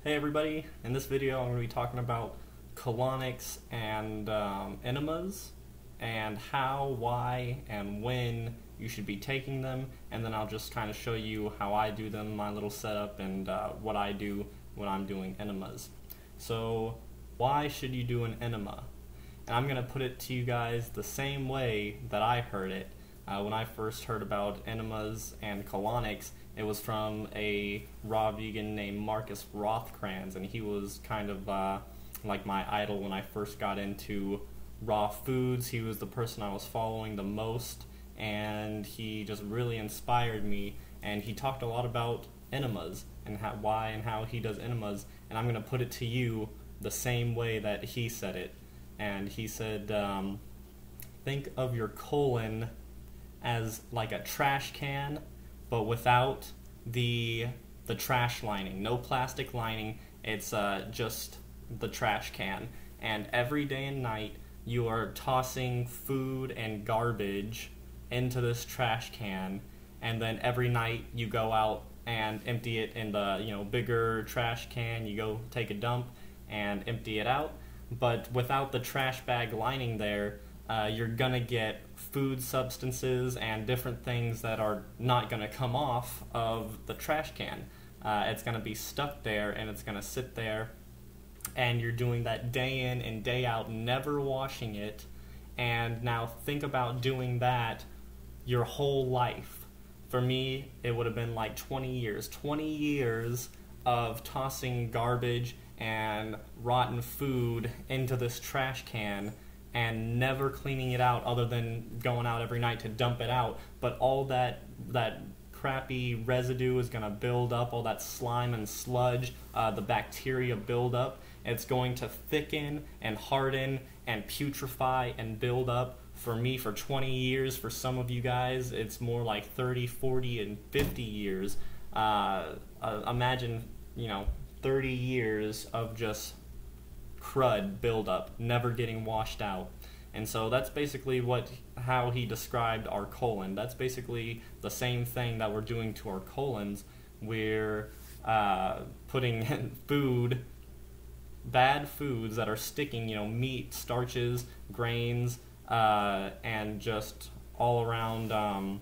Hey everybody, in this video I'm going to be talking about colonics and enemas and how, why, and when you should be taking them, and then I'll just kind of show you how I do them, my little setup, and what I do when I'm doing enemas. So why should you do an enema? And I'm going to put it to you guys the same way that I heard it. When I first heard about enemas and colonics, it was from a raw vegan named Marcus Rothkranz, and he was kind of like my idol when I first got into raw foods. He was the person I was following the most, and he just really inspired me, and he talked a lot about enemas and why and how he does enemas, and I'm going to put it to you the same way that he said it. And he said, think of your colon as like a trash can, but without the trash lining. No plastic lining, it's just the trash can. And every day and night you are tossing food and garbage into this trash can, and then every night you go out and empty it in the bigger trash can. You go take a dump and empty it out, but without the trash bag lining there, you're gonna get food substances and different things that are not gonna come off of the trash can. It's gonna be stuck there, and it's gonna sit there, and you're doing that day in and day out, never washing it. And now think about doing that your whole life. For me, it would have been like 20 years. 20 years of tossing garbage and rotten food into this trash can and never cleaning it out, other than going out every night to dump it out. But all that crappy residue is going to build up, all that slime and sludge, the bacteria build up. It's going to thicken and harden and putrefy and build up. For me, for 20 years. For some of you guys, it's more like 30, 40, and 50 years. Imagine, 30 years of just crud buildup, never getting washed out. And so that's basically how he described our colon. That's basically the same thing that we're doing to our colons. We're putting bad foods that are sticking, meat, starches, grains, and just all around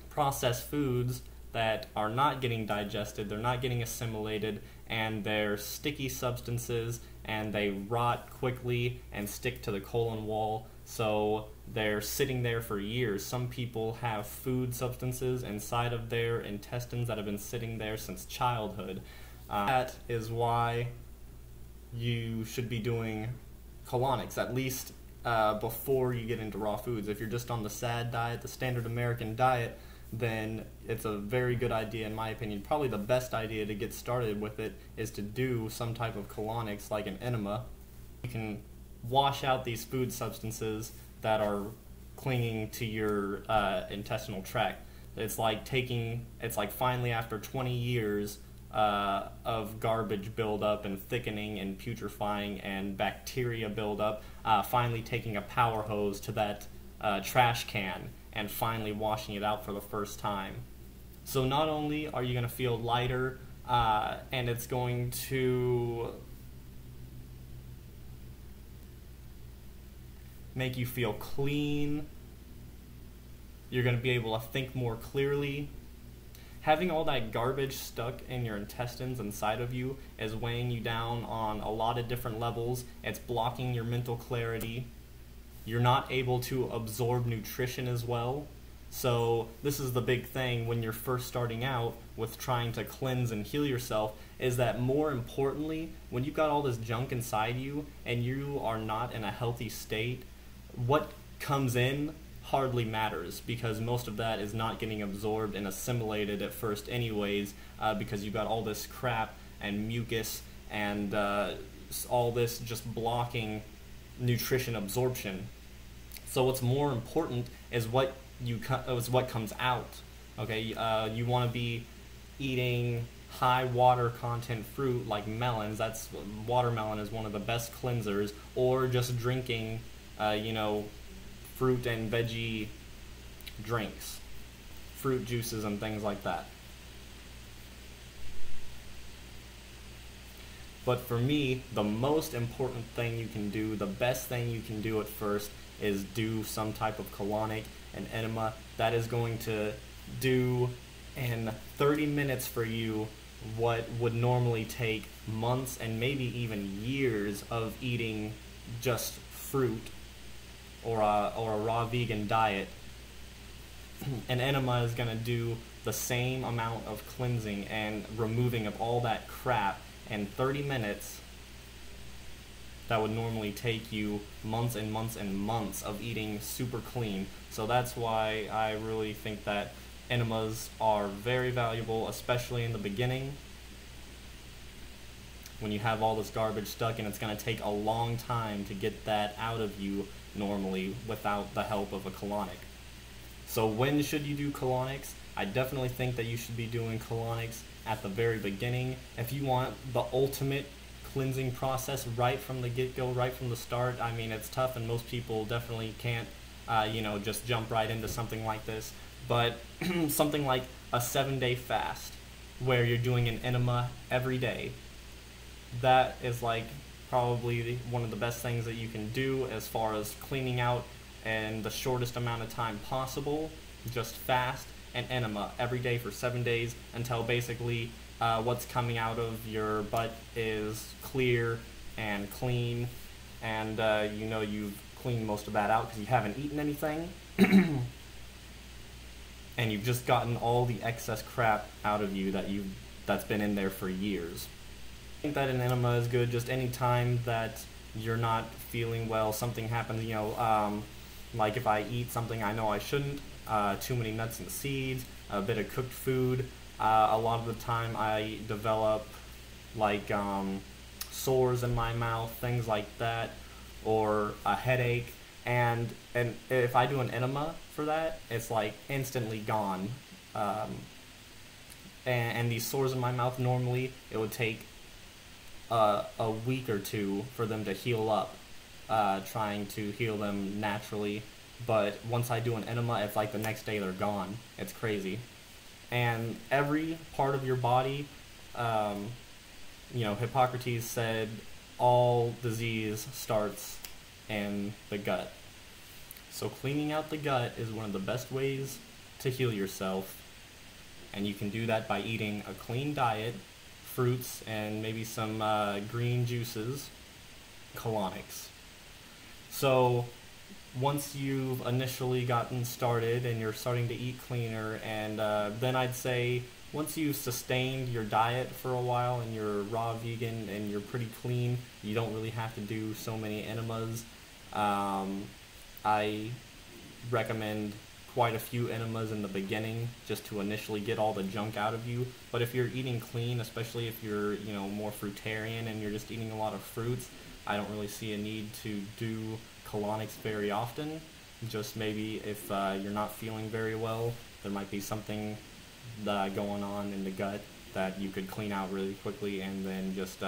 processed foods that are not getting digested, they're not getting assimilated, and they're sticky substances, and they rot quickly and stick to the colon wall, so they're sitting there for years. Some people have food substances inside of their intestines that have been sitting there since childhood. That is why you should be doing colonics, at least before you get into raw foods. If you're just on the SAD diet, the standard American diet, then it's a very good idea, in my opinion. Probably the best idea to get started with it is to do some type of colonics, like an enema. You can wash out these food substances that are clinging to your intestinal tract. It's like finally, after 20 years of garbage buildup and thickening and putrefying and bacteria buildup, finally taking a power hose to that trash can and finally washing it out for the first time. So not only are you going to feel lighter, and it's going to make you feel clean, you're going to be able to think more clearly. Having all that garbage stuck in your intestines inside of you is weighing you down on a lot of different levels. It's blocking your mental clarity. You're not able to absorb nutrition as well. So this is the big thing when you're first starting out with trying to cleanse and heal yourself, is that more importantly, when you've got all this junk inside you and you are not in a healthy state, what comes in hardly matters, because most of that is not getting absorbed and assimilated at first anyways, because you've got all this crap and mucus and all this just blocking nutrition absorption. So what's more important is what comes out. Okay, you want to be eating high water content fruit like melons. Watermelon is one of the best cleansers, or just drinking, fruit and veggie drinks, fruit juices and things like that. But for me, the most important thing you can do, the best thing you can do at first, is do some type of colonic, an enema. That is going to do in 30 minutes for you what would normally take months and maybe even years of eating just fruit or a raw vegan diet. An enema is going to do the same amount of cleansing and removing of all that crap in 30 minutes that would normally take you months and months and months of eating super clean. So that's why I really think that enemas are very valuable, especially in the beginning when you have all this garbage stuck, and it's going to take a long time to get that out of you normally without the help of a colonic. So when should you do colonics? I definitely think that you should be doing colonics at the very beginning. If you want the ultimate cleansing process right from the get-go, right from the start, I mean, it's tough and most people definitely can't just jump right into something like this. But something like a 7-day fast where you're doing an enema every day, that is like probably one of the best things that you can do as far as cleaning out in the shortest amount of time possible. Just fast an enema every day for 7 days until basically what's coming out of your butt is clear and clean, and you've cleaned most of that out because you haven't eaten anything. And you've just gotten all the excess crap out of you that's been in there for years. I think that an enema is good just any time that you're not feeling well, something happens, like if I eat something I know I shouldn't, too many nuts and seeds, a bit of cooked food, a lot of the time I develop like sores in my mouth, things like that, or a headache. And if I do an enema for that, it's like instantly gone. And these sores in my mouth, normally it would take a week or two for them to heal up, trying to heal them naturally. But once I do an enema, it's like the next day they're gone. It's crazy. And every part of your body, Hippocrates said all disease starts in the gut. So cleaning out the gut is one of the best ways to heal yourself, and you can do that by eating a clean diet, fruits, and maybe some green juices, colonics. So once you've initially gotten started and you're starting to eat cleaner, and then I'd say once you've sustained your diet for a while and you're raw vegan and you're pretty clean, you don't really have to do so many enemas. I recommend quite a few enemas in the beginning just to initially get all the junk out of you. But if you're eating clean, especially if you're more fruitarian and you're just eating a lot of fruits, I don't really see a need to do colonics very often. Just maybe if you're not feeling very well, there might be something going on in the gut that you could clean out really quickly and then just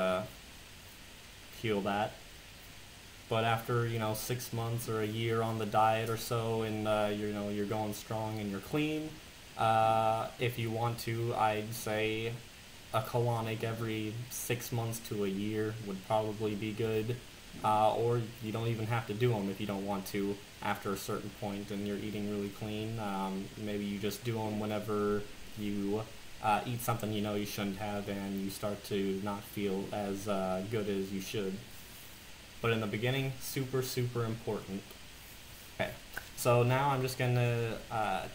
heal that. But after 6 months or a year on the diet or so, and you're going strong and you're clean, if you want to, I'd say a colonic every 6 months to a year would probably be good. Or you don't even have to do them if you don't want to after a certain point and you're eating really clean. Maybe you just do them whenever you eat something you shouldn't have and you start to not feel as good as you should. But in the beginning, super, super important. Okay, so now I'm just going to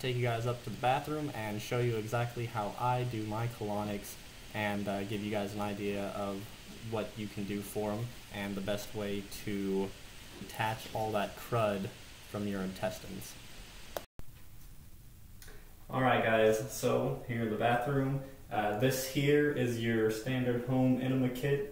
take you guys up to the bathroom and show you exactly how I do my colonics and give you guys an idea of what you can do for them and the best way to detach all that crud from your intestines. Alright guys, so here in the bathroom, this here is your standard home enema kit.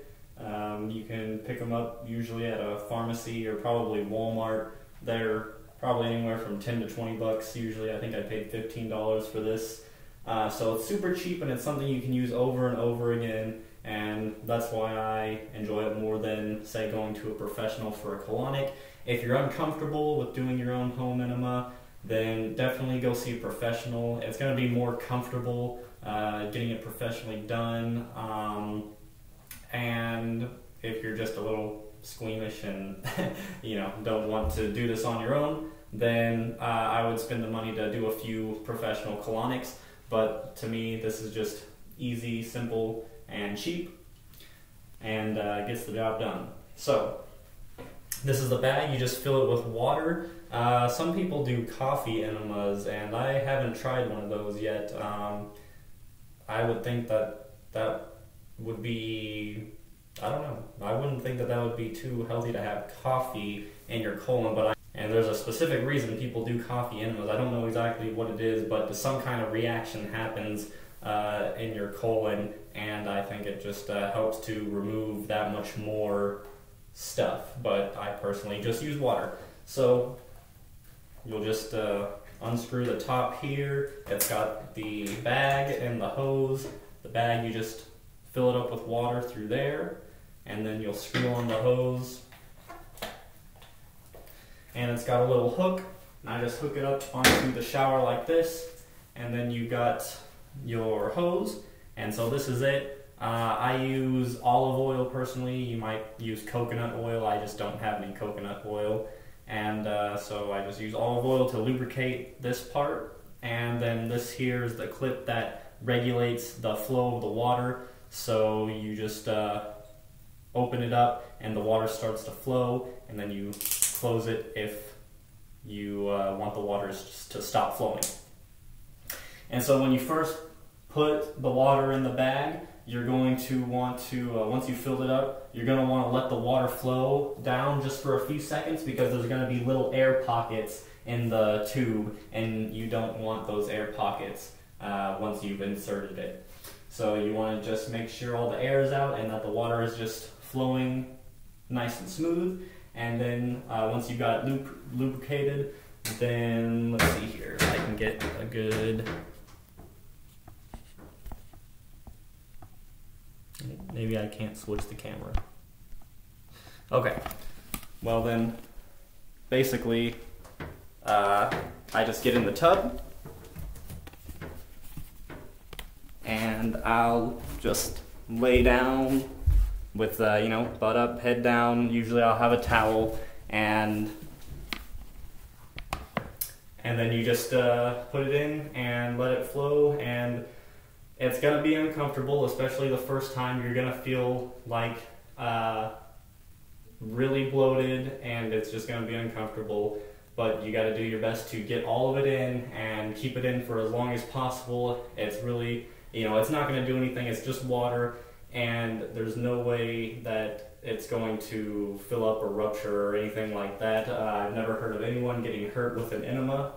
You can pick them up usually at a pharmacy or probably Walmart. They're probably anywhere from 10 to 20 bucks usually. I think I paid $15 for this. So it's super cheap and it's something you can use over and over again, and that's why I enjoy it more than, say, going to a professional for a colonic. If you're uncomfortable with doing your own home enema, then definitely go see a professional. It's going to be more comfortable getting it professionally done. And if you're just a little squeamish and don't want to do this on your own, then I would spend the money to do a few professional colonics. But to me, this is just easy, simple, and cheap, and gets the job done. So this is the bag. You just fill it with water. Some people do coffee enemas, and I haven't tried one of those yet. I would think that would be, I don't know, I wouldn't think that would be too healthy to have coffee in your colon, and there's a specific reason people do coffee enemas. I don't know exactly what it is, but some kind of reaction happens in your colon, and I think it just helps to remove that much more stuff. But I personally just use water. So you'll just unscrew the top here. It's got the bag and the hose. The bag, you just fill it up with water through there, and then you'll screw on the hose. And it's got a little hook, and I just hook it up onto the shower like this, and then you got your hose. And so this is it. I use olive oil personally. You might use coconut oil. I just don't have any coconut oil, and so I just use olive oil to lubricate this part. And then this here is the clip that regulates the flow of the water. So you just open it up and the water starts to flow, and then you close it if you want the water to stop flowing. And so when you first put the water in the bag, you're going to want to, once you filled it up, you're going to want to let the water flow down just for a few seconds, because there's going to be little air pockets in the tube, and you don't want those air pockets once you've inserted it. So you want to just make sure all the air is out and that the water is just flowing nice and smooth. And then once you've got it lubricated, then let's see here, I can get a good, maybe I can't switch the camera. Okay, well then, basically, I just get in the tub, and I'll just lay down with, butt up, head down. Usually I'll have a towel, and then you just put it in and let it flow. And it's gonna be uncomfortable, especially the first time. You're gonna feel like really bloated, and it's just gonna be uncomfortable. But you gotta do your best to get all of it in and keep it in for as long as possible. It's really, it's not gonna do anything. It's just water, and there's no way that it's going to fill up or rupture or anything like that. I've never heard of anyone getting hurt with an enema.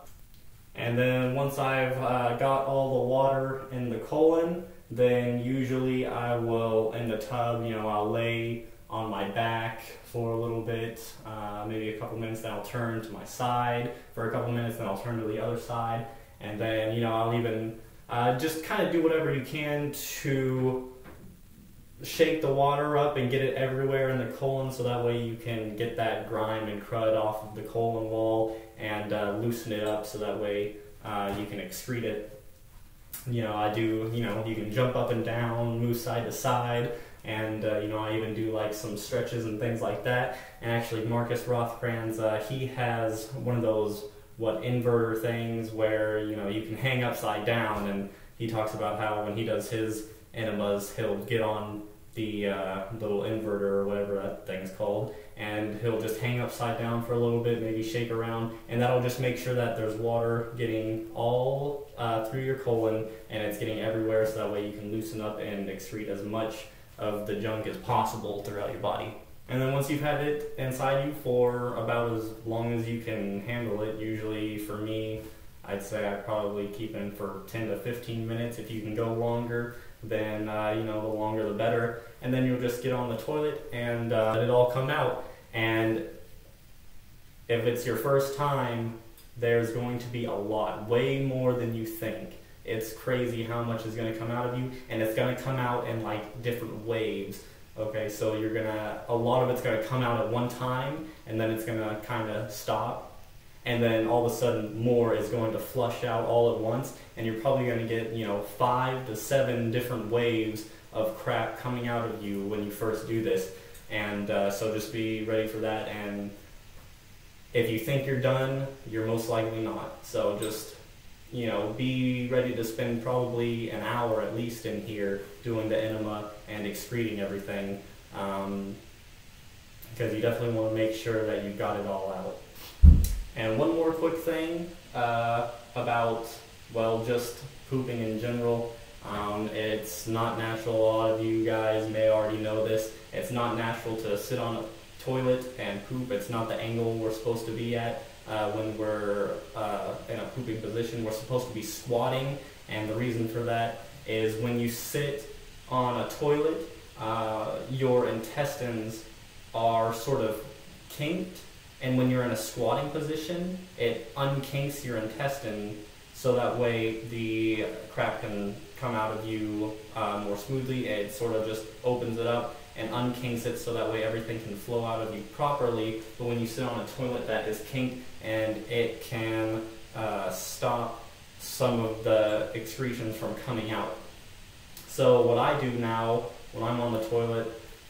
And then once I've got all the water in the colon, then usually I will, in the tub, I'll lay on my back for a little bit, maybe a couple minutes, then I'll turn to my side for a couple minutes, then I'll turn to the other side, and then, I'll even just kind of do whatever you can to shake the water up and get it everywhere in the colon, so that way you can get that grime and crud off of the colon wall and loosen it up, so that way you can excrete it. I do, you can jump up and down, move side to side, and I even do like some stretches and things like that. And actually Marcus Rothkranz, he has one of those inverter things where you can hang upside down, and he talks about how when he does his enemas, he'll get on the little inverter or whatever that thing's called, and he'll just hang upside down for a little bit, maybe shake around, and that'll just make sure that there's water getting all through your colon, and it's getting everywhere, so that way you can loosen up and excrete as much of the junk as possible throughout your body. And then once you've had it inside you for about as long as you can handle it, usually for me, I'd say I probably keep in for 10 to 15 minutes. If you can go longer, then the longer the better. And then you'll just get on the toilet and let it all come out. And if it's your first time, there's going to be a lot, way more than you think. It's crazy how much is going to come out of you, and it's going to come out in like different waves. Okay, so a lot of it's going to come out at one time, and then it's going to kind of stop. And then all of a sudden more is going to flush out all at once, and you're probably going to get 5 to 7 different waves of crap coming out of you when you first do this. And so just be ready for that. And if you think you're done, you're most likely not. So just, you know, be ready to spend probably an hour at least in here doing the enema and excreting everything, because you definitely want to make sure that you got it all out. And one more quick thing about, well, just pooping in general. It's not natural. A lot of you guys may already know this. It's not natural to sit on a toilet and poop. It's not the angle we're supposed to be at when we're in a pooping position. We're supposed to be squatting, and the reason for that is when you sit on a toilet, your intestines are sort of kinked, and when you're in a squatting position, it unkinks your intestine so that way the crap can come out of you more smoothly. It sort of just opens it up and unkinks it so that way everything can flow out of you properly. But when you sit on a toilet, that is kinked, and it can stop some of the excretions from coming out. So what I do now when I'm on the toilet,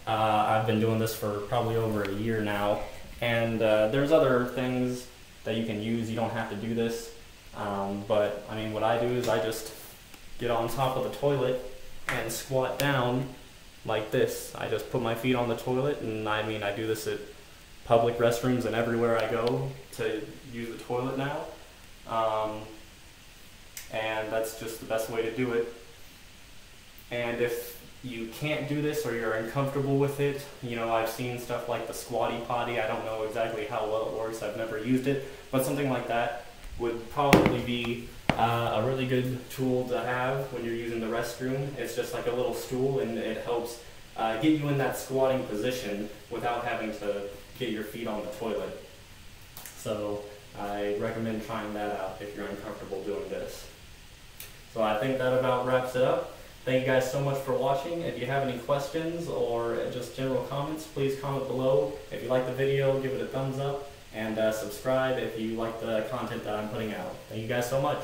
I've been doing this for probably over a year now, and there's other things that you can use. You don't have to do this, but I mean, what I do is I just get on top of the toilet and squat down like this. I just put my feet on the toilet, and I mean, I do this at public restrooms and everywhere I go to use the toilet now, and that's just the best way to do it. And if you can't do this or you're uncomfortable with it, you know, I've seen stuff like the squatty potty. I don't know exactly how well it works. I've never used it, but something like that would probably be a really good tool to have when you're using the restroom. It's just like a little stool, and it helps get you in that squatting position without having to get your feet on the toilet. So I recommend trying that out if you're uncomfortable doing this. So I think that about wraps it up. Thank you guys so much for watching. If you have any questions or just general comments, please comment below. If you like the video, give it a thumbs up, and subscribe if you like the content that I'm putting out. Thank you guys so much.